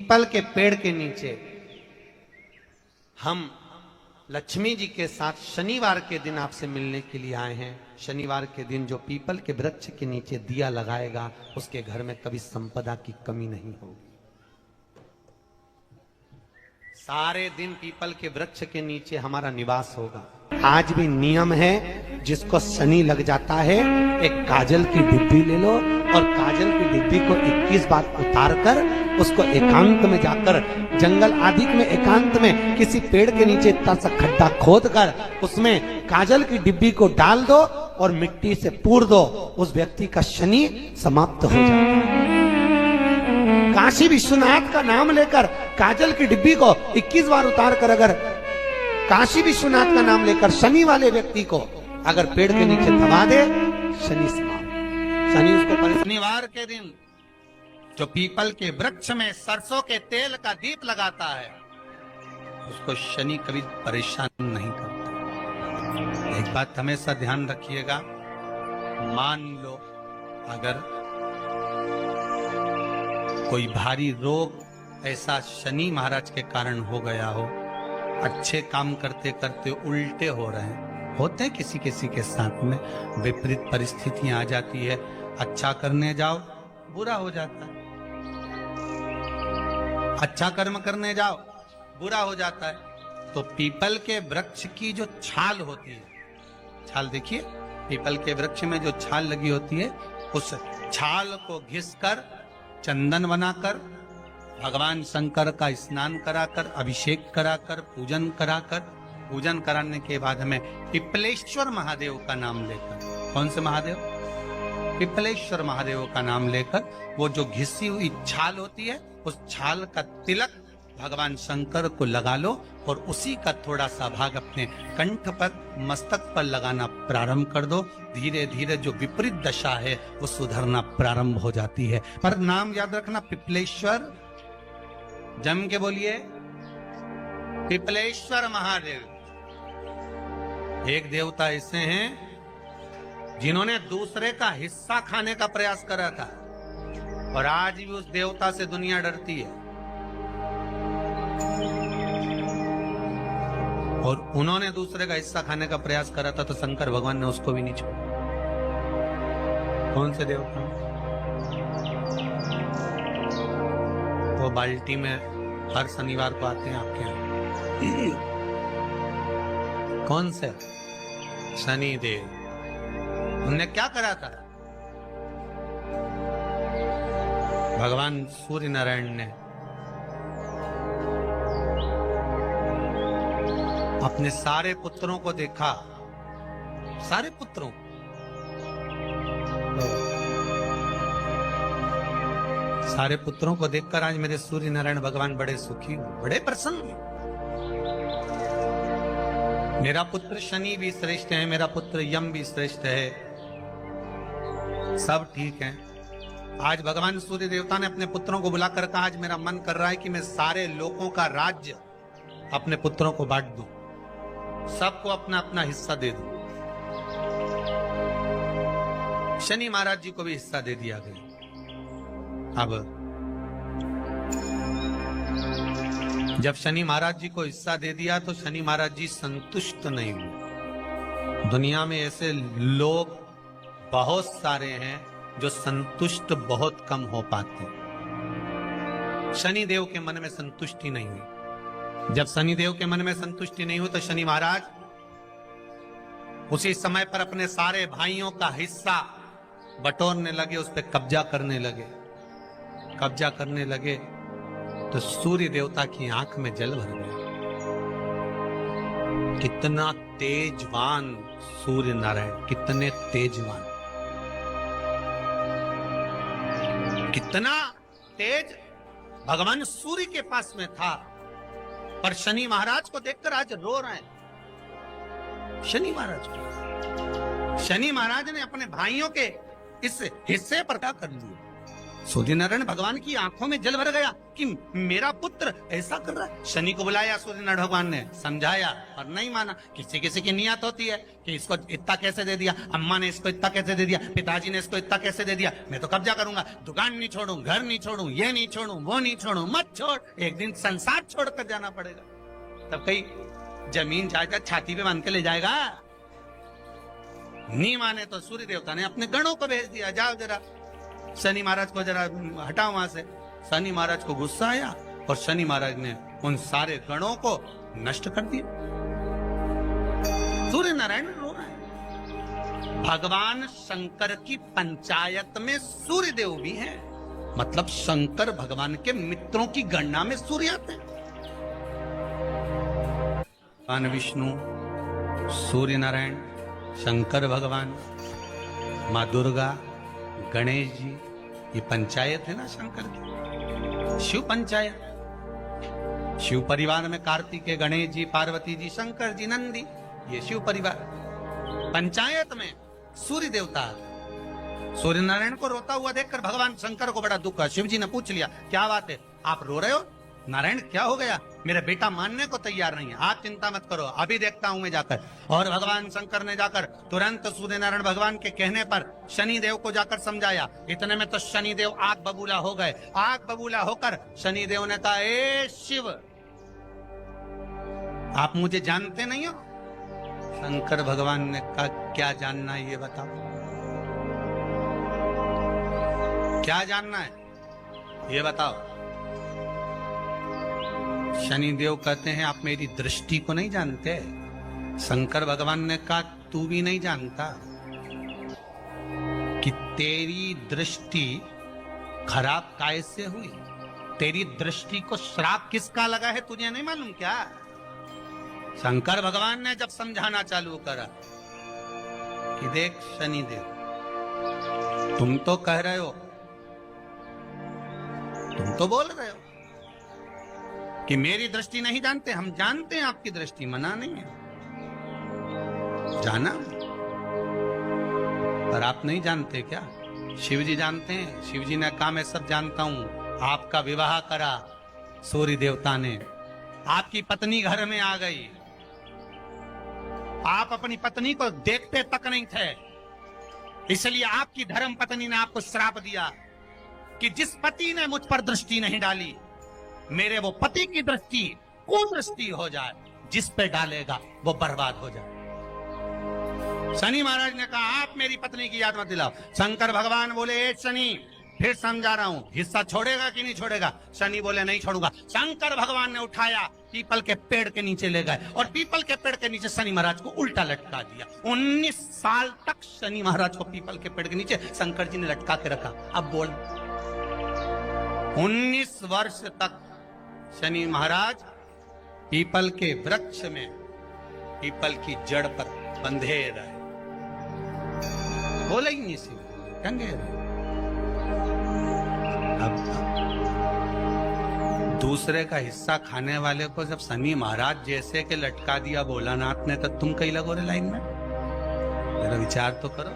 People के पेड़ के नीचे हम लक्ष्मी जी के साथ शनिवार के दिन आपसे मिलने के लिए आए हैं। शनिवार के दिन जो पीपल के वृक्ष के नीचे दिया लगाएगा उसके घर में कभी संपदा की कमी नहीं होगी। सारे दिन पीपल के वृक्ष के नीचे हमारा निवास होगा। आज भी नियम है, जिसको शनि लग जाता है एक काजल की डिब्बी ले लो और काजल की डिब्बी को 21 बार उतार कर उसको एकांत में जाकर जंगल आदि में एकांत में किसी पेड़ के नीचे इतना सा खड्डा खोद कर उसमें काजल की डिब्बी को डाल दो और मिट्टी से पूर दो, उस व्यक्ति का शनि समाप्त हो जाता है। काशी विश्वनाथ का नाम लेकर काजल की डिब्बी को 21 बार उतार कर अगर काशी विश्वनाथ का नाम लेकर शनि वाले व्यक्ति को अगर पेड़ के नीचे दबा दे, शनि समाप्त। शनि उसको शनिवार के दिन जो पीपल के वृक्ष में सरसों के तेल का दीप लगाता है उसको शनि कभी परेशान नहीं करता। एक बात हमेशा ध्यान रखिएगा, मान लो अगर कोई भारी रोग ऐसा शनि महाराज के कारण हो गया हो, अच्छे काम करते करते उल्टे हो रहे हैं, होते हैं किसी किसी के साथ में, विपरीत परिस्थितियां आ जाती है, अच्छा करने जाओ बुरा हो जाता है, अच्छा कर्म करने जाओ बुरा हो जाता है। तो पीपल के वृक्ष की जो छाल होती है, छाल देखिए, पीपल के वृक्ष में जो छाल लगी होती है उस छाल को घिसकर चंदन बनाकर भगवान शंकर का स्नान कराकर अभिषेक कराकर पूजन कराकर, पूजन कराने के बाद हमें पिपलेश्वर महादेव का नाम लेकर, कौन से महादेव? पिपलेश्वर महादेव का नाम लेकर वो जो घिसी हुई छाल होती है उस छाल का तिलक भगवान शंकर को लगा लो और उसी का थोड़ा सा भाग अपने कंठ पर मस्तक पर लगाना प्रारंभ कर दो। धीरे धीरे जो विपरीत दशा है वो सुधरना प्रारंभ हो जाती है। पर नाम याद रखना, पिपलेश्वर, जम के बोलिए पिपलेश्वर महादेव। एक देवता ऐसे हैं जिन्होंने दूसरे का हिस्सा खाने का प्रयास करा था और आज भी उस देवता से दुनिया डरती है। और उन्होंने दूसरे का हिस्सा खाने का प्रयास करा था तो शंकर भगवान ने उसको भी नहीं छोड़ा। कौन से देवता? वो बाल्टी में हर शनिवार को आते हैं आपके यहाँ। कौन से? शनि देव। उन्होंने क्या करा था? भगवान सूर्य नारायण ने अपने सारे पुत्रों को देखा, सारे पुत्रों, सारे पुत्रों को देखकर आज मेरे सूर्य नारायण भगवान बड़े सुखी, बड़े प्रसन्न। मेरा पुत्र शनि भी श्रेष्ठ है, मेरा पुत्र यम भी श्रेष्ठ है, सब ठीक है। आज भगवान सूर्य देवता ने अपने पुत्रों को बुलाकर कहा, आज मेरा मन कर रहा है कि मैं सारे लोगों का राज्य अपने पुत्रों को बांट दूं, सबको अपना अपना हिस्सा दे दूं। शनि महाराज जी को भी हिस्सा दे दिया गया। अब जब शनि महाराज जी को हिस्सा दे दिया तो शनि महाराज जी संतुष्ट नहीं हुए। दुनिया में ऐसे लोग बहुत सारे हैं जो संतुष्ट बहुत कम हो पाते हैं। शनि देव के मन में संतुष्टि नहीं हुई। जब शनि देव के मन में संतुष्टि नहीं हुई तो शनि महाराज उसी समय पर अपने सारे भाइयों का हिस्सा बटोरने लगे, उस पर कब्जा करने लगे। कब्जा करने लगे तो सूर्य देवता की आंख में जल भर गया। कितना तेजवान सूर्य नारायण, कितने तेजवान, कितना तेज भगवान सूर्य के पास में था। पर शनि महाराज को देखकर आज रो रहे हैं। शनि महाराज को, शनि महाराज ने अपने भाइयों के इस हिस्से पर क्या कर लिया? सूर्य नारायण भगवान की आंखों में जल भर गया कि मेरा पुत्र ऐसा कर रहा है। शनि को बुलाया सूर्य नारायण भगवान ने, समझाया और नहीं माना। किसी किसी की नियत होती है कि इसको इतना कैसे दे दिया, अम्मा ने इसको इतना कैसे दे दिया, पिताजी ने इसको इतना कैसे दे दिया, मैं तो कब्जा करूंगा, दुकान नहीं छोड़ू, घर नहीं छोड़ू, ये नहीं छोड़ू, वो नहीं छोड़ू। मत छोड़, एक दिन संसार छोड़कर जाना पड़ेगा। तब कहीं जमीन जायदाद छाती पे बांध के ले जाएगा। नहीं माने तो सूर्य देवता ने अपने गणों को भेज दिया, जाओ जरा शनि महाराज को जरा हटाओ वहां से। शनि महाराज को गुस्सा आया और शनि महाराज ने उन सारे गणों को नष्ट कर दिया। सूर्य नारायण रो रहा है। भगवान शंकर की पंचायत में सूर्य देव भी हैं, मतलब शंकर भगवान के मित्रों की गणना में सूर्य आते हैं। भगवान विष्णु, सूर्य नारायण, शंकर भगवान, माँ दुर्गा, गणेश जी, ये पंचायत है ना शंकर की, शिव पंचायत। शिव परिवार में कार्तिकेय, गणेश जी, पार्वती जी, शंकर जी, नंदी, ये शिव परिवार। पंचायत में सूर्य देवता। सूर्य नारायण को रोता हुआ देखकर भगवान शंकर को बड़ा दुख हुआ। शिव जी ने पूछ लिया, क्या बात है, आप रो रहे हो? नारायण क्या हो गया? मेरा बेटा मानने को तैयार नहीं है। आप चिंता मत करो, अभी देखता हूं मैं जाकर। और भगवान शंकर ने जाकर तुरंत सूर्य नारायण भगवान के कहने पर शनि देव को जाकर समझाया। इतने में तो शनि देव आग बबूला हो गए। आग बबूला होकर शनि देव ने कहा, ए शिव, आप मुझे जानते नहीं हो? शंकर भगवान ने कहा, क्या जानना है ये बताओ, क्या जानना है ये बताओ। शनिदेव कहते हैं, आप मेरी दृष्टि को नहीं जानते। शंकर भगवान ने कहा, तू भी नहीं जानता कि तेरी दृष्टि खराब कैसे हुई। तेरी दृष्टि को श्राप किसका लगा है तुझे नहीं मालूम क्या? शंकर भगवान ने जब समझाना चालू करा कि देख शनिदेव, तुम तो कह रहे हो, तुम तो बोल रहे हो कि मेरी दृष्टि नहीं जानते। हम जानते हैं आपकी दृष्टि, मना नहीं है, जाना, पर आप नहीं जानते क्या? शिव जी जानते हैं। शिव जी ने कहा, मैं सब जानता हूं। आपका विवाह करा सूर्य देवता ने, आपकी पत्नी घर में आ गई, आप अपनी पत्नी को देखते तक नहीं थे, इसलिए आपकी धर्म पत्नी ने आपको श्राप दिया कि जिस पति ने मुझ पर दृष्टि नहीं डाली, मेरे वो पति की दृष्टि कुदृष्टि हो जाए, जिस पे डालेगा वो बर्बाद हो जाए। शनि महाराज ने कहा, आप मेरी पत्नी की याद मत दिलाओ। शंकर भगवान बोले, ए शनि, फिर समझा रहा हूं, हिस्सा छोड़ेगा कि नहीं छोड़ेगा? शनि बोले, नहीं छोड़ूंगा। शंकर भगवान ने उठाया, पीपल के पेड़ के नीचे ले गए और पीपल के पेड़ के नीचे शनि महाराज को उल्टा लटका दिया। 19 साल तक शनि महाराज को पीपल के पेड़ के नीचे शंकर जी ने लटका के रखा। अब बोल, 19 वर्ष तक शनि महाराज पीपल के वृक्ष में, पीपल की जड़ पर बंधे रहे, बोले ही नहीं, सी टंगे रहे। अब दूसरे का हिस्सा खाने वाले को जब शनि महाराज जैसे के लटका दिया भोलानाथ ने, तो तुम कहीं लगो रे लाइन में? मेरा विचार तो करो।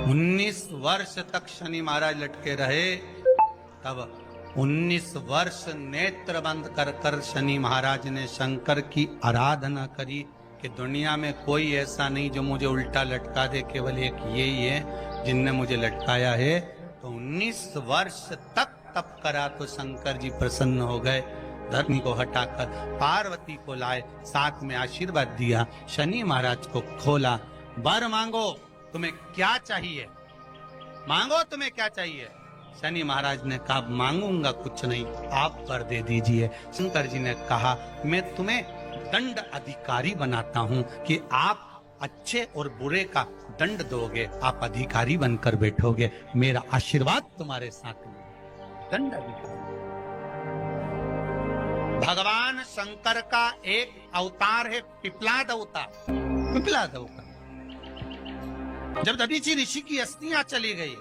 19 वर्ष तक शनि महाराज लटके रहे, तब 19 वर्ष नेत्र बंद कर कर शनि महाराज ने शंकर की आराधना करी कि दुनिया में कोई ऐसा नहीं जो मुझे उल्टा लटका दे, केवल एक यही है जिनने मुझे लटकाया है। तो 19 वर्ष तक तप करा तो शंकर जी प्रसन्न हो गए। धर्मी को हटाकर पार्वती को लाए, साथ में आशीर्वाद दिया, शनि महाराज को खोला। वर मांगो, तुम्हें क्या चाहिए, मांगो तुम्हें क्या चाहिए। शनि महाराज ने कहा, मांगूंगा कुछ नहीं, आप वर दे दीजिए। शंकर जी ने कहा, मैं तुम्हें दंड अधिकारी बनाता हूं कि आप अच्छे और बुरे का दंड दोगे, आप अधिकारी बनकर बैठोगे, मेरा आशीर्वाद तुम्हारे साथ में। दंड अधिकारी। भगवान शंकर का एक अवतार है पिपलाद अवतार। पिपलाद अवतार, जब दधीचि ऋषि की अस्थियां चली गई,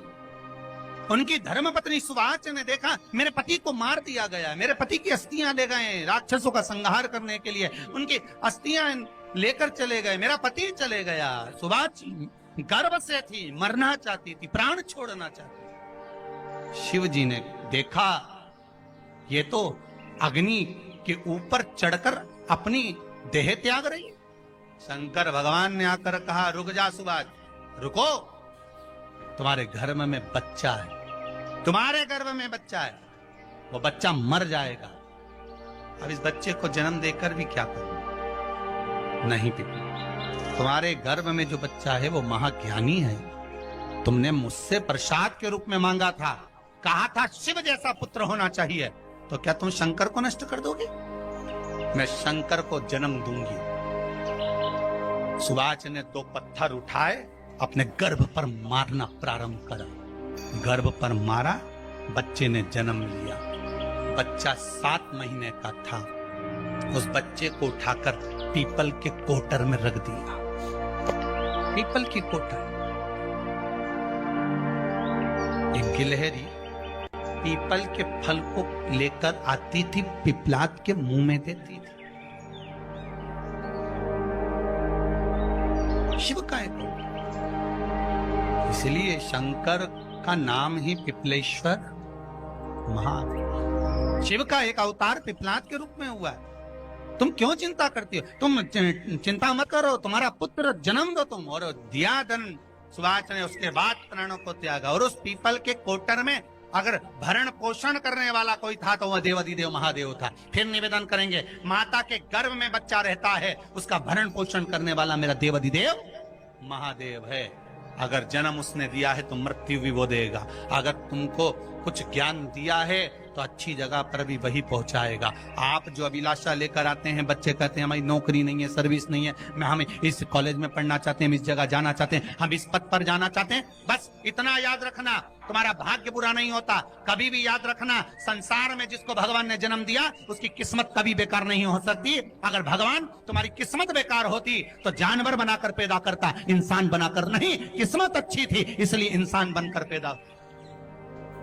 उनकी धर्मपत्नी सुवाच ने देखा मेरे पति को मार दिया गया, मेरे पति की अस्थियां ले गए राक्षसों का संहार करने के लिए, उनकी अस्थियां लेकर चले गए, मेरा पति चले गया। सुवाच गर्व से थी, मरना चाहती थी, प्राण छोड़ना चाहती थी। शिव जी ने देखा ये तो अग्नि के ऊपर चढ़कर अपनी देह त्याग रही है। शंकर भगवान ने आकर कहा, रुक जा सुभाष, रुको, तुम्हारे गर्भ में बच्चा है, तुम्हारे गर्भ में बच्चा है, वो बच्चा मर जाएगा। अब इस बच्चे को जन्म देकर भी क्या करूं? नहीं पिता, तुम्हारे गर्भ में जो बच्चा है वो महाज्ञानी है। तुमने मुझसे प्रसाद के रूप में मांगा था, कहा था शिव जैसा पुत्र होना चाहिए, तो क्या तुम शंकर को नष्ट कर दोगे? मैं शंकर को जन्म दूंगी। सुभाष ने 2 पत्थर उठाए, अपने गर्भ पर मारना प्रारंभ करा। गर्भ पर मारा, बच्चे ने जन्म लिया। बच्चा 7 महीने का था। उस बच्चे को उठाकर पीपल के कोटर में रख दिया। पीपल की कोटर। एक गिलहरी पीपल के फल को लेकर आती थी, पिपलाद के मुंह में देती थी। शिव का एक, इसलिए शंकर का नाम ही पिपलेश्वर महादेव। शिव का एक अवतार पिपलाद के रूप में हुआ है। तुम क्यों चिंता करती हो? तुम चिंता मत करो, तुम्हारा पुत्र जन्म दो तुम। और दिया धन सुभाष ने, उसके बाद प्राणों को त्यागा। और उस पीपल के कोटर में अगर भरण पोषण करने वाला कोई था तो वह देवाधिदेव महादेव था। फिर निवेदन करेंगे, माता के गर्भ में बच्चा रहता है, उसका भरण पोषण करने वाला मेरा देवाधिदेव महादेव है। अगर जन्म उसने दिया है तो मृत्यु भी वो देगा। अगर तुमको कुछ ज्ञान दिया है तो अच्छी जगह पर भी वही पहुंचाएगा। आप जो अभिलाषा लेकर आते हैं, बच्चे कहते हैं हमारी नौकरी नहीं है, सर्विस नहीं है, हम इस कॉलेज में पढ़ना चाहते हैं, हम इस जगह जाना चाहते हैं, हम इस पद पर जाना चाहते हैं, बस इतना याद रखना, तुम्हारा भाग्य बुरा नहीं होता। कभी भी याद रखना, संसार में जिसको भगवान ने जन्म दिया उसकी किस्मत कभी बेकार नहीं हो सकती। अगर भगवान तुम्हारी किस्मत बेकार होती तो जानवर बनाकर पैदा करता, इंसान बनाकर नहीं। किस्मत अच्छी थी इसलिए इंसान बनकर पैदा,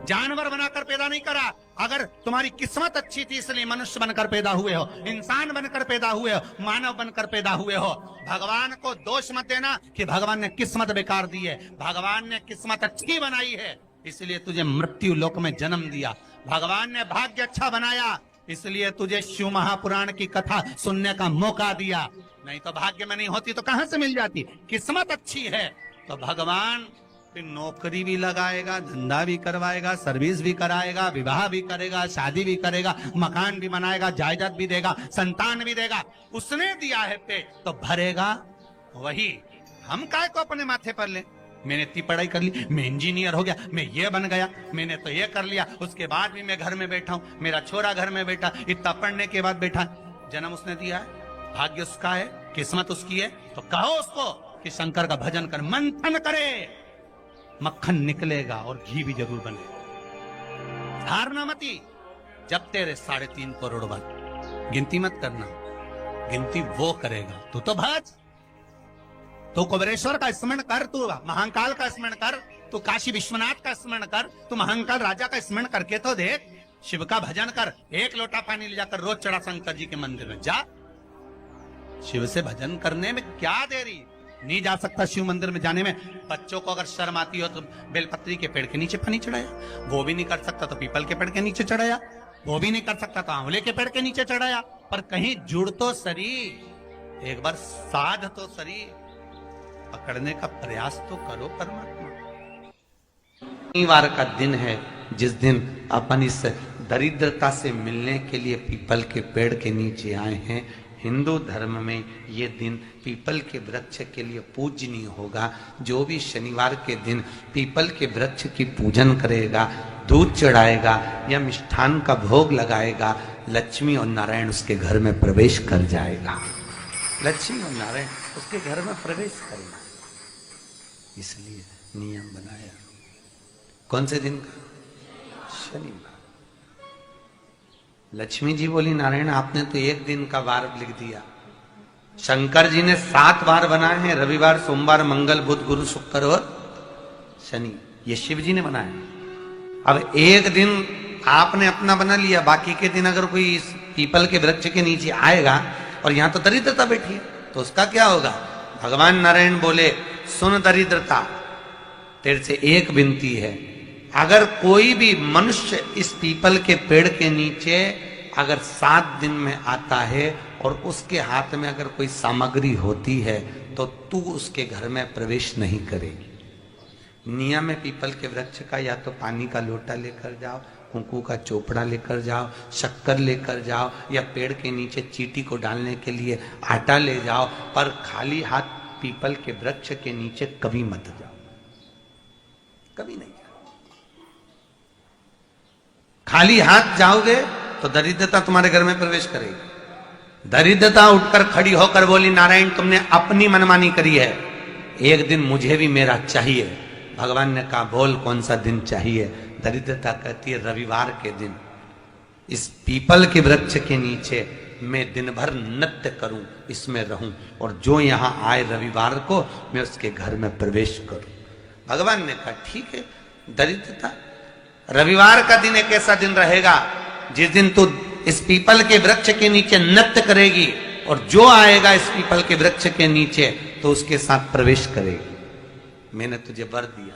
जानवर बनाकर पैदा नहीं करा। अगर तुम्हारी किस्मत अच्छी थी इसलिए मनुष्य बनकर पैदा हुए हो, इंसान बनकर पैदा हुए हो, मानव बनकर पैदा हुए हो। भगवान को दोष मत देना कि भगवान ने किस्मत बेकार दी है। भगवान ने किस्मत अच्छी बनाई है इसलिए तुझे मृत्यु लोक में जन्म दिया। भगवान ने भाग्य अच्छा बनाया इसलिए तुझे शिव महापुराण की कथा सुनने का मौका दिया। नहीं तो भाग्य में नहीं होती तो कहां से मिल जाती? किस्मत अच्छी है तो भगवान फिर नौकरी भी लगाएगा, धंधा भी करवाएगा, सर्विस भी कराएगा, विवाह भी करेगा, शादी भी करेगा, मकान भी बनाएगा, जायदाद भी देगा, संतान भी देगा। उसने दिया है पेट तो भरेगा वही। हम काय को अपने माथे पर ले? मैंने इतनी पढ़ाई कर ली, मैं इंजीनियर हो गया, मैं ये बन गया, मैंने तो ये कर लिया, उसके बाद भी मैं घर में बैठा हूं, मेरा छोरा घर में बैठा, इतना पढ़ने के बाद बैठा। जन्म उसने दिया है, भाग्य उसका है, किस्मत उसकी है, तो कहो उसको कि शंकर का भजन कर, मंथन करे, मक्खन निकलेगा और घी भी जरूर बनेगा। हारना मती। जब तेरे 3.5 करोड़ बात, गिनती मत करना, गिनती वो करेगा। तू तो भज, तू कुबेरेश्वर का स्मरण कर, तू महाकाल का स्मरण कर, तू काशी विश्वनाथ का स्मरण कर, तू महाकाल राजा का स्मरण करके तो देख। शिव का भजन कर, 1 लोटा पानी ले जाकर रोज चढ़ा शंकर जी के मंदिर में जा। शिव से भजन करने में क्या देरी? नहीं जा सकता शिव मंदिर में जाने में? बच्चों को अगर शर्म आती हो तो बेलपत्री के पेड़ के नीचे पानी चढ़ाया। वो भी नहीं कर सकता तो पीपल के पेड़ के नीचे चढ़ाया। वो भी नहीं कर सकता तो आंवले के पेड़ के नीचे चढ़ाया। पर कहीं जुड़ तो सरी, एक बार साध तो सरी, पकड़ने का प्रयास तो करो परमात्मा। शनिवार का दिन है जिस दिन अपन इस दरिद्रता से मिलने के लिए पीपल के पेड़ के नीचे आए हैं। हिंदू धर्म में ये दिन पीपल के वृक्ष के लिए पूजनीय होगा। जो भी शनिवार के दिन पीपल के वृक्ष की पूजन करेगा, दूध चढ़ाएगा या मिष्ठान का भोग लगाएगा, लक्ष्मी और नारायण उसके घर में प्रवेश कर जाएगा। लक्ष्मी और नारायण उसके घर में प्रवेश करेगा। इसलिए नियम बनाया। कौन से दिन का? शनिवार। लक्ष्मी जी बोली, नारायण आपने तो 1 दिन का वार लिख दिया। शंकर जी ने 7 वार बनाए हैं, रविवार, सोमवार, मंगल, बुध, गुरु, शुक्र और शनि। ये शिव जी ने बनाया। अब 1 दिन आपने अपना बना लिया, बाकी के दिन अगर कोई इस पीपल के वृक्ष के नीचे आएगा और यहां तो दरिद्रता बैठी है तो उसका क्या होगा? भगवान नारायण बोले, सुन दरिद्रता, तेरे से एक विनती है, अगर कोई भी मनुष्य इस पीपल के पेड़ के नीचे अगर 7 दिन में आता है और उसके हाथ में अगर कोई सामग्री होती है तो तू उसके घर में प्रवेश नहीं करेगी। नियम है पीपल के वृक्ष का, या तो पानी का लोटा लेकर जाओ, कुंकू का चोपड़ा लेकर जाओ, शक्कर लेकर जाओ, या पेड़ के नीचे चींटी को डालने के लिए आटा ले जाओ, पर खाली हाथ पीपल के वृक्ष के नीचे कभी मत जाओ, कभी नहीं जाओ। खाली हाथ जाओगे तो दरिद्रता तुम्हारे घर में प्रवेश करेगी। दरिद्रता उठकर खड़ी होकर बोली, नारायण तुमने अपनी मनमानी करी है, एक दिन मुझे भी मेरा चाहिए। भगवान ने कहा बोल कौन सा दिन चाहिए। दरिद्रता कहती है रविवार के दिन इस पीपल के वृक्ष के नीचे मैं दिन भर नृत्य करूं, इसमें रहूं, और जो यहां आए रविवार को मैं उसके घर में प्रवेश करूं। भगवान ने कहा ठीक है। दरिद्रता रविवार का दिन एक ऐसा दिन रहेगा जिस दिन तू इस पीपल के वृक्ष के नीचे नृत्य करेगी और जो आएगा इस पीपल के वृक्ष के नीचे तो उसके साथ प्रवेश करेगी। मैंने तुझे वर दिया।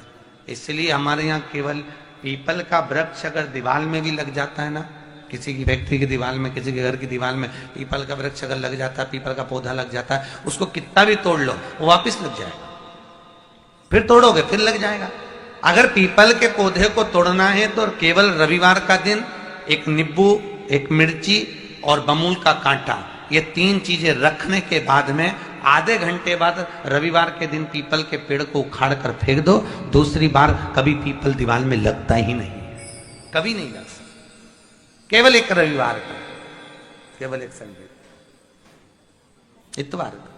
इसलिए हमारे यहाँ केवल पीपल का वृक्ष अगर दीवार में भी लग जाता है ना, किसी की व्यक्ति की दीवार में, किसी के घर की दीवार में पीपल का वृक्ष अगर लग जाता है, पीपल का पौधा लग जाता है, उसको कितना भी तोड़ लो वो वापस लग जाएगा। फिर तोड़ोगे फिर लग जाएगा। अगर पीपल के पौधे को तोड़ना है तो केवल रविवार का दिन एक नींबू, एक मिर्ची और बमूल का कांटा, ये 3 चीजें रखने के बाद में आधे घंटे बाद रविवार के दिन पीपल के पेड़ को उखाड़ कर फेंक दो। दूसरी बार कभी पीपल दीवार में लगता ही नहीं, कभी नहीं लग सकता। केवल एक रविवार का, केवल एक संडे, इतवार का।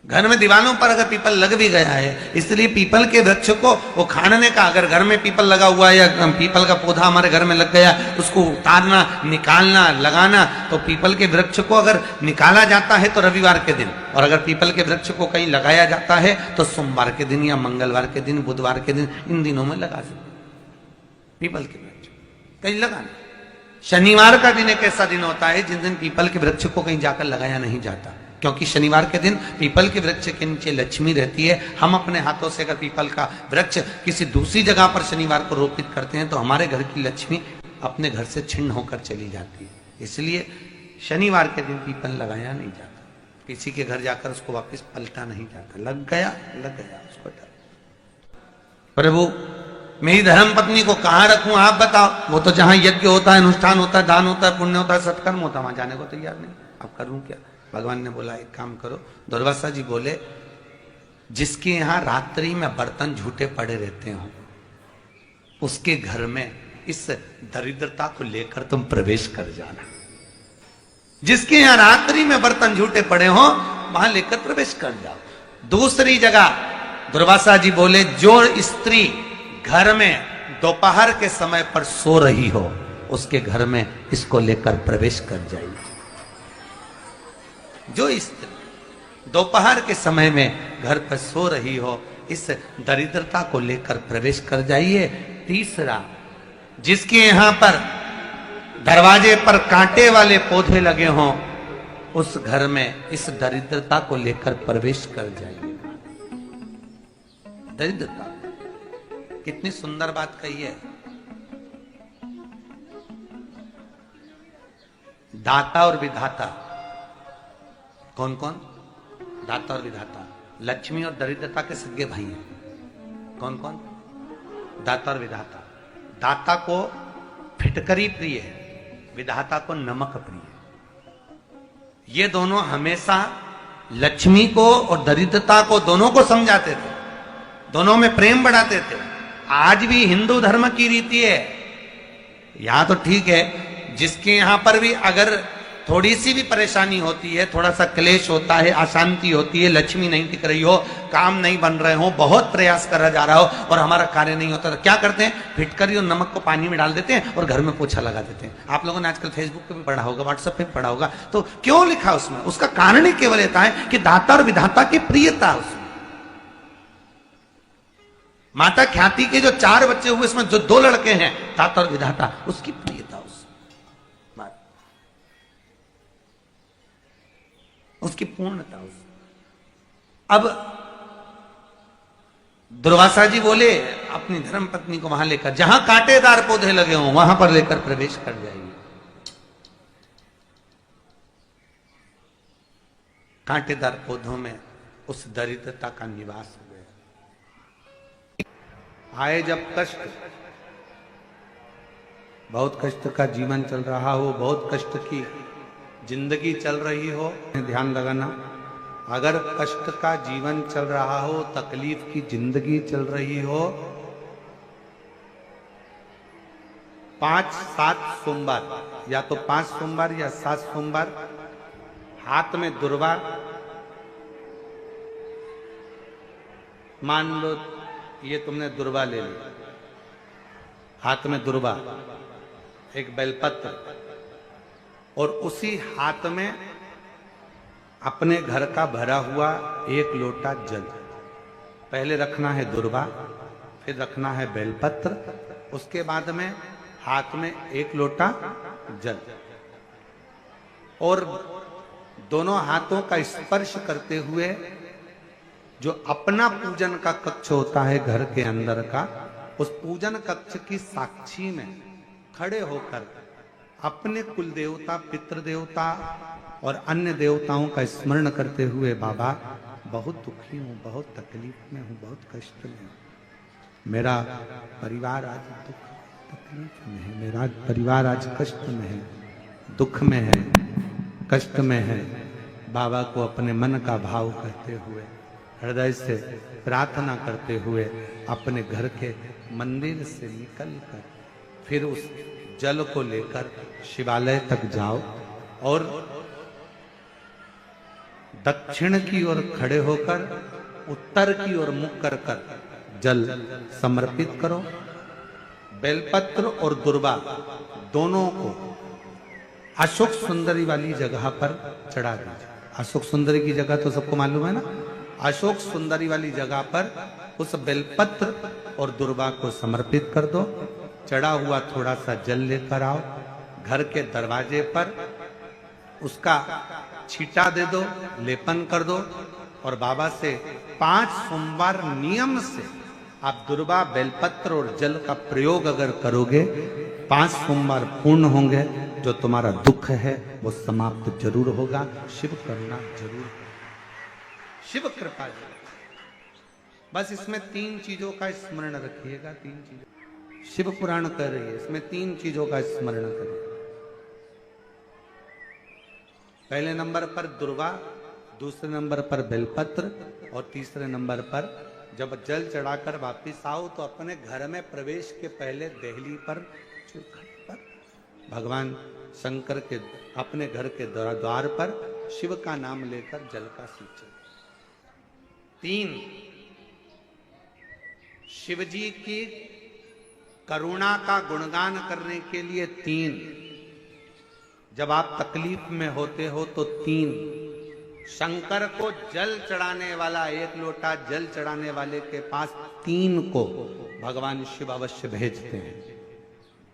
घर में दीवारों पर अगर पीपल लग भी गया है, इसलिए पीपल के वृक्ष को उखाड़ने का, अगर घर में पीपल लगा हुआ है या पीपल का पौधा हमारे घर में लग गया, उसको उतारना, निकालना, लगाना, तो पीपल के वृक्ष को अगर निकाला जाता है तो रविवार के दिन, और अगर पीपल के वृक्ष को कहीं लगाया जाता है तो सोमवार के दिन या मंगलवार के दिन, बुधवार के दिन, इन दिनों में लगा सकते पीपल के वृक्ष कहीं लगाना। शनिवार का दिन एक ऐसा दिन होता है जिस दिन पीपल के वृक्ष को कहीं जाकर लगाया नहीं जाता, क्योंकि शनिवार के दिन पीपल के वृक्ष के नीचे लक्ष्मी रहती है। हम अपने हाथों से अगर पीपल का वृक्ष किसी दूसरी जगह पर शनिवार को रोपित करते हैं तो हमारे घर की लक्ष्मी अपने घर से छिन्न होकर चली जाती है। इसलिए शनिवार के दिन पीपल लगाया नहीं जाता, किसी के घर जाकर उसको वापस पलटा नहीं जाता। लग गया उसको डर। प्रभु मेरी धर्म पत्नी को कहाँ रखूं आप बताओ। वो तो जहां यज्ञ होता है, अनुष्ठान होता है, दान होता है, पुण्य होता है, सत्कर्म होता है, वहां जाने को तैयार नहीं। अब करूं क्या। भगवान ने बोला एक काम करो। दुर्वासा जी बोले जिसके यहां रात्रि में बर्तन झूठे पड़े रहते हो उसके घर में इस दरिद्रता को लेकर तुम प्रवेश कर जाना। जिसके यहां रात्रि में बर्तन झूठे पड़े हो वहां लेकर प्रवेश कर जाओ। दूसरी जगह दुर्वासा जी बोले जो स्त्री घर में दोपहर के समय पर सो रही हो उसके घर में इसको लेकर प्रवेश कर जाइए। जो स्त्री दोपहर के समय में घर पर सो रही हो इस दरिद्रता को लेकर प्रवेश कर जाइए। तीसरा, जिसके यहां पर दरवाजे पर कांटे वाले पौधे लगे हों उस घर में इस दरिद्रता को लेकर प्रवेश कर जाइए। दरिद्रता कितनी सुंदर बात कही है। दाता और विधाता कौन कौन? दाता और विधाता। लक्ष्मी और दरिद्रता के सगे भाई हैं। कौन कौन? दाता और विधाता। दाता को फिटकरी प्रिय है, विधाता को नमक प्रिय है। ये दोनों हमेशा लक्ष्मी को और दरिद्रता को दोनों को समझाते थे, दोनों में प्रेम बढ़ाते थे। आज भी हिंदू धर्म की रीति है। यहां तो ठीक है, जिसके यहां पर भी अगर थोड़ी सी भी परेशानी होती है, थोड़ा सा क्लेश होता है, अशांति होती है, लक्ष्मी नहीं टिक रही हो, काम नहीं बन रहे हो, बहुत प्रयास करा जा रहा हो और हमारा कार्य नहीं होता, तो क्या करते हैं? फिटकरी और नमक को पानी में डाल देते हैं और घर में पोछा लगा देते हैं। आप लोगों ने आजकल फेसबुक पे भी पढ़ा होगा, व्हाट्सएप पे भी पढ़ा होगा। तो क्यों लिखा उसमें? उसका कारण ही केवल होता है कि दाता और विधाता की प्रियता उसमें। माता ख्याति के जो 4 बच्चे हुए इसमें जो 2 लड़के हैं, दाता और विधाता, उसकी प्रियता उसकी पूर्णता। अब दुर्वासा जी बोले अपनी धर्म पत्नी को वहां लेकर, जहां कांटेदार पौधे लगे हों वहां पर लेकर प्रवेश कर जाइए। कांटेदार पौधों में उस दरिद्रता का निवास हो गया। आए जब कष्ट, बहुत कष्ट का जीवन चल रहा हो, बहुत कष्ट की जिंदगी चल रही हो, ध्यान लगाना, अगर कष्ट का जीवन चल रहा हो, तकलीफ की जिंदगी चल रही हो, 5-7 सोमवार, या तो 5 सोमवार या 7 सोमवार, हाथ में दुर्वा, मान लो ये तुमने दुर्वा ले ली, हाथ में दुर्वा, एक बेलपत्र, और उसी हाथ में अपने घर का भरा हुआ 1 लोटा जल। पहले रखना है दुर्वा, फिर रखना है बेलपत्र, उसके बाद में हाथ में 1 लोटा जल, और दोनों हाथों का स्पर्श करते हुए जो अपना पूजन का कक्ष होता है घर के अंदर का, उस पूजन कक्ष की साक्षी में खड़े होकर अपने कुल देवता, पितृ देवता और अन्य देवताओं का स्मरण करते हुए, बाबा बहुत दुखी हूं, बहुत तकलीफ में हूं, बहुत कष्ट में हूं, मेरा परिवार आज दुख तकलीफ में है, मेरा परिवार आज कष्ट में है, दुख में है, कष्ट में है। बाबा को अपने मन का भाव कहते हुए, हृदय से प्रार्थना करते हुए अपने घर के मंदिर से निकलकर फिर उस जल को लेकर शिवालय तक जाओ और दक्षिण की ओर खड़े होकर उत्तर की ओर मुख कर कर जल समर्पित करो। बेलपत्र और दुर्वा दोनों को अशोक सुंदरी वाली जगह पर चढ़ा दीजिए। अशोक सुंदरी की जगह तो सबको मालूम है ना। अशोक सुंदरी वाली जगह पर उस बेलपत्र और दुर्वा को समर्पित कर दो। चढ़ा हुआ थोड़ा सा जल लेकर आओ, घर के दरवाजे पर उसका छींटा दे दो, लेपन कर दो, और बाबा से 5 सोमवार नियम से आप दुर्वा, बेलपत्र और जल का प्रयोग अगर करोगे, 5 सोमवार पूर्ण होंगे। जो तुम्हारा दुख है वो समाप्त जरूर होगा। शिव करुणा जरूर, शिव कृपा जरूर। बस इसमें 3 चीजों का स्मरण रखिएगा। 3 चीजों शिव पुराण कर रही है, इसमें 3 चीजों का स्मरण करिए। पहले नंबर पर दुर्वा, दूसरे नंबर पर बेलपत्र, और तीसरे नंबर पर जब जल चढ़ाकर वापिस आओ तो अपने घर में प्रवेश के पहले देहली पर भगवान शंकर के अपने घर के द्वार पर शिव का नाम लेकर जल का सिंचन। 3 शिव जी की करुणा का गुणगान करने के लिए 3, जब आप तकलीफ में होते हो तो 3 शंकर को जल चढ़ाने वाला, 1 लोटा जल चढ़ाने वाले के पास 3 को भगवान शिव अवश्य भेजते हैं।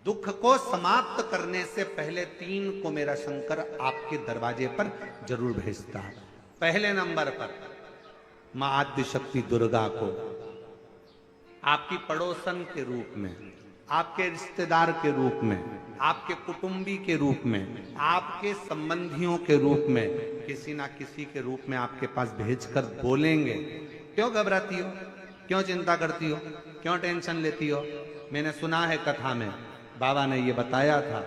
दुख को समाप्त करने से पहले 3 को मेरा शंकर आपके दरवाजे पर जरूर भेजता है। पहले नंबर पर मां आद्य शक्ति दुर्गा को आपकी पड़ोसन के रूप में, आपके रिश्तेदार के रूप में, आपके कुटुंबी के रूप में, आपके संबंधियों के रूप में, किसी ना किसी के रूप में आपके पास भेजकर बोलेंगे, क्यों घबराती हो, क्यों चिंता करती हो, क्यों टेंशन लेती हो। मैंने सुना है कथा में बाबा ने ये बताया था,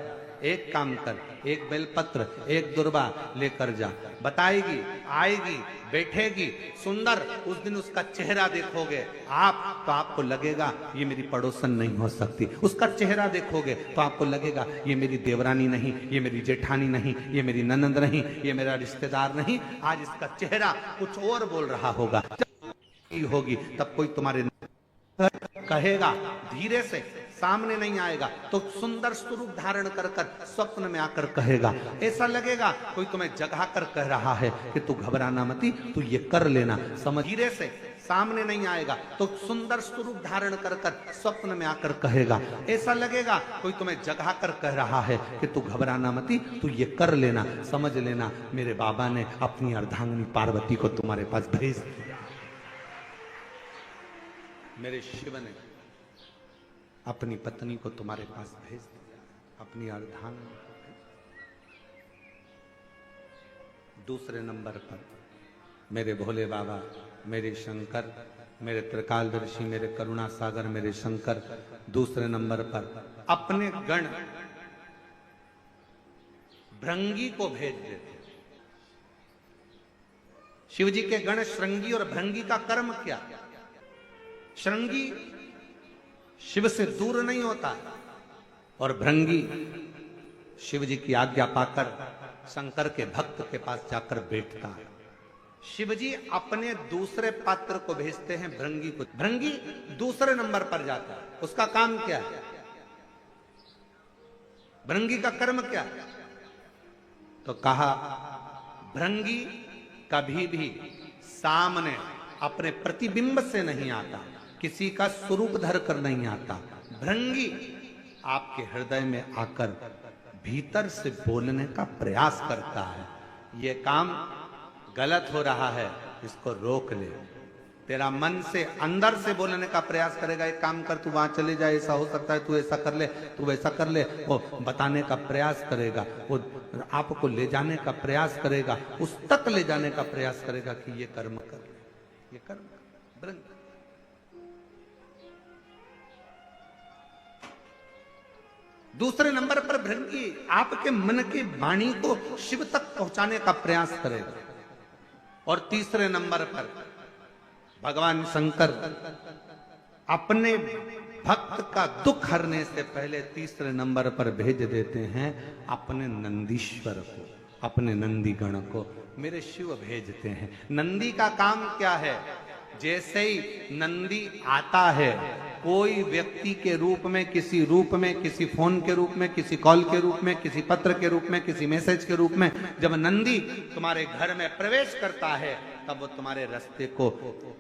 एक काम कर, 1 बेलपत्र, 1 दुर्वा लेकर जा। बताएगी, आएगी, बैठेगी, सुंदर, उस दिन उसका चेहरा देखोगे आप तो आपको लगेगा ये मेरी पड़ोसन नहीं हो सकती। उसका चेहरा देखोगे तो आपको लगेगा ये मेरी देवरानी नहीं, ये मेरी जेठानी नहीं, ये मेरी ननंद नहीं, ये मेरा रिश्तेदार नहीं। आज इसका चेहरा कुछ और बोल रहा होगा। जब होगी तब कोई तुम्हारे कहेगा, धीरे से, सामने नहीं आएगा तो सुंदर स्वरूप धारण कर कर स्वप्न में आकर कहेगा। ऐसा लगेगा कोई तुम्हें जगा कर कह रहा है कि तू घबराना मती, तू ये कर लेना। समझ, धीरे से, सामने नहीं आएगा तो सुंदर स्वरूप धारण कर कर स्वप्न में आकर कहेगा। ऐसा लगेगा कोई तुम्हें जगा कर कह रहा है कि तू घबराना मती, तू ये कर लेना। समझ लेना मेरे बाबा ने अपनी अर्धांगिनी पार्वती को तुम्हारे पास भेज दिया। मेरे शिव ने अपनी पत्नी को तुम्हारे पास भेज दिया, अपनी अर्धांगिनी को भेज दिया। दूसरे नंबर पर मेरे भोले बाबा, मेरे शंकर, मेरे त्रिकालदर्शी, मेरे करुणा सागर, मेरे शंकर दूसरे नंबर पर अपने गण भृंगी को भेज देते। शिव जी के गण श्रृंगी और भृंगी का कर्म क्या? श्रृंगी शिव से दूर नहीं होता और भृंगी शिव जी की आज्ञा पाकर शंकर के भक्त के पास जाकर बैठता है। शिव जी अपने दूसरे पात्र को भेजते हैं भृंगी को। भृंगी दूसरे नंबर पर जाता है। उसका काम क्या है? भृंगी का कर्म क्या है? तो कहा भृंगी कभी भी सामने अपने प्रतिबिंब से नहीं आता, किसी का स्वरूप धर कर नहीं आता। भृंगी आपके हृदय में आकर भीतर से बोलने का प्रयास करता है। ये काम गलत हो रहा है, इसको रोक ले। तेरा मन से अंदर से बोलने का प्रयास करेगा, एक काम कर, तू वहां चले जाए, ऐसा हो सकता है, तू ऐसा कर ले, तू वैसा कर ले। वो बताने का प्रयास करेगा, वो आपको ले जाने का प्रयास करेगा, उस तक ले जाने का प्रयास करेगा कि ये कर्म कर, ये कर्म कर। दूसरे नंबर पर भृंगी आपके मन की वाणी को शिव तक पहुंचाने का प्रयास करेगा। और तीसरे नंबर पर भगवान शंकर अपने भक्त का दुख हरने से पहले तीसरे नंबर पर भेज देते हैं अपने नंदीश्वर को, अपने नंदी गण को। मेरे शिव भेजते हैं। नंदी का काम क्या है? जैसे ही नंदी आता है, कोई व्यक्ति के रूप में, किसी रूप में, किसी फोन के रूप में, किसी कॉल के रूप में, किसी पत्र के रूप में, किसी मैसेज के रूप में, जब नंदी तुम्हारे घर में प्रवेश करता है तब वो तुम्हारे रास्ते को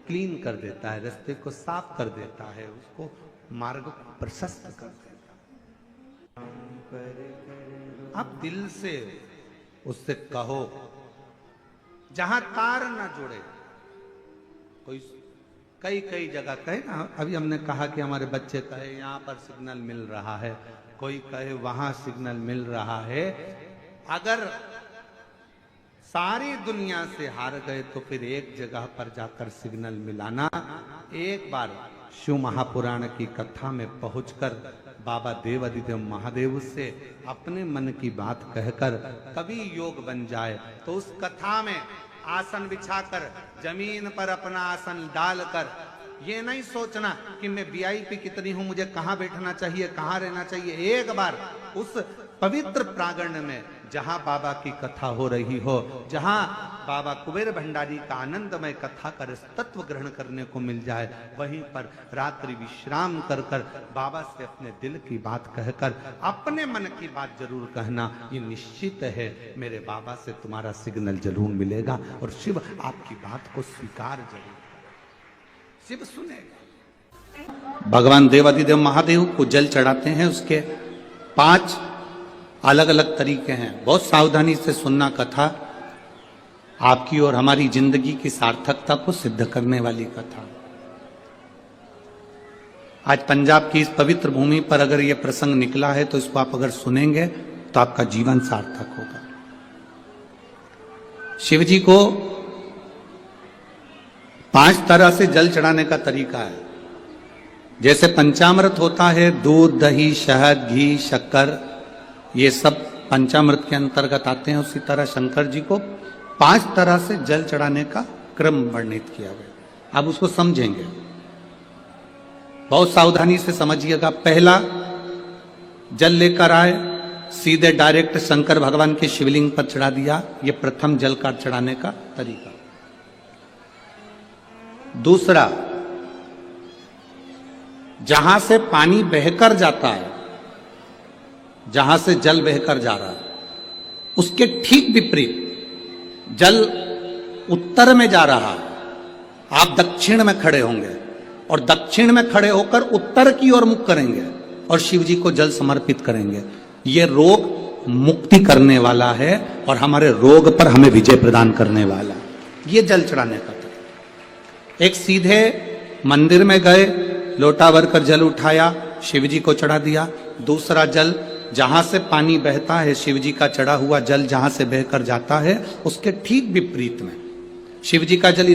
क्लीन कर देता है, रास्ते को साफ कर देता है, उसको मार्ग को प्रशस्त कर देता है। आप दिल से उससे कहो, जहां तार ना जुड़े। कोई कई जगह कहे ना, अभी हमने कहा कि हमारे बच्चे कहे यहाँ पर सिग्नल मिल रहा है, कोई कहे वहां सिग्नल मिल रहा है। अगर सारी दुनिया से हार गए तो फिर एक जगह पर जाकर सिग्नल मिलाना। एक बार शिव महापुराण की कथा में पहुंचकर बाबा देवादिदेव महादेव से अपने मन की बात कहकर कभी योग बन जाए तो उस कथा में आसन बिछाकर जमीन पर अपना आसन डालकर ये नहीं सोचना कि मैं वीआईपी कितनी हूं, मुझे कहां बैठना चाहिए, कहां रहना चाहिए। एक बार उस पवित्र प्रांगण में जहां बाबा की कथा हो रही हो, जहां बाबा कुबेर भंडारी का आनंदमय कथा कर तत्व ग्रहण करने को मिल जाए, वहीं पर रात्रि विश्राम कर कर बाबा से अपने दिल की बात कहकर अपने मन की बात जरूर कहना। ये निश्चित है मेरे बाबा से तुम्हारा सिग्नल जरूर मिलेगा और शिव आपकी बात को स्वीकार जरूर, शिव सुनेगा। भगवान देवादिदेव महादेव को जल चढ़ाते हैं, उसके 5 अलग अलग तरीके हैं। बहुत सावधानी से सुनना कथा, आपकी और हमारी जिंदगी की सार्थकता को सिद्ध करने वाली कथा। आज पंजाब की इस पवित्र भूमि पर अगर यह प्रसंग निकला है तो इसको आप अगर सुनेंगे तो आपका जीवन सार्थक होगा। शिव जी को 5 तरह से जल चढ़ाने का तरीका है। जैसे पंचामृत होता है, दूध, दही, शहद, घी, शक्कर, ये सब पंचामृत के अंतर्गत आते हैं। उसी तरह शंकर जी को 5 तरह से जल चढ़ाने का क्रम वर्णित किया गया। अब उसको समझेंगे, बहुत सावधानी से समझिएगा। पहला, जल लेकर आए, सीधे डायरेक्ट शंकर भगवान के शिवलिंग पर चढ़ा दिया। ये प्रथम जल का चढ़ाने का तरीका। दूसरा, जहां से पानी बहकर जाता है, जहां से जल बहकर जा रहा है, उसके ठीक विपरीत जल उत्तर में जा रहा है, आप दक्षिण में खड़े होंगे और दक्षिण में खड़े होकर उत्तर की ओर मुख करेंगे और शिव जी को जल समर्पित करेंगे। यह रोग मुक्ति करने वाला है और हमारे रोग पर हमें विजय प्रदान करने वाला है। यह जल चढ़ाने का तरीका। एक सीधे मंदिर में गए, लोटा भर कर जल उठाया, शिव जी को चढ़ा दिया। दूसरा जल, जहां से पानी बहता है, शिव जी का चढ़ा हुआ जल जहां से बहकर जाता है, उसके ठीक विपरीत में शिव जी का जल